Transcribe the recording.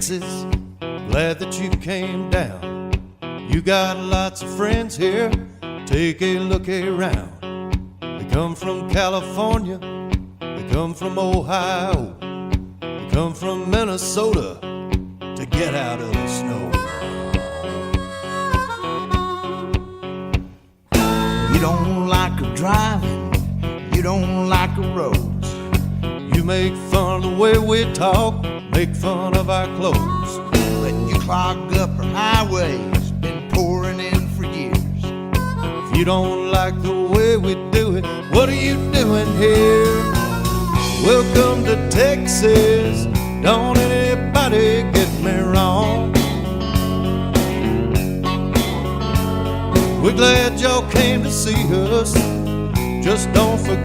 Texas. Glad that you came down. You got lots of friends here. Take a look around. They come from California. They come from Ohio. They come from Minnesota to get out of the snow. You don't like her driving, you don't like her roads. You make fun of the way we talk, make fun of our clothes. But you clog up her highways, been pouring in for years. If you don't like the way we do it, what are you doing here? Welcome to Texas, don't anybody get me wrong. We're glad y'all came to see us, just don't forget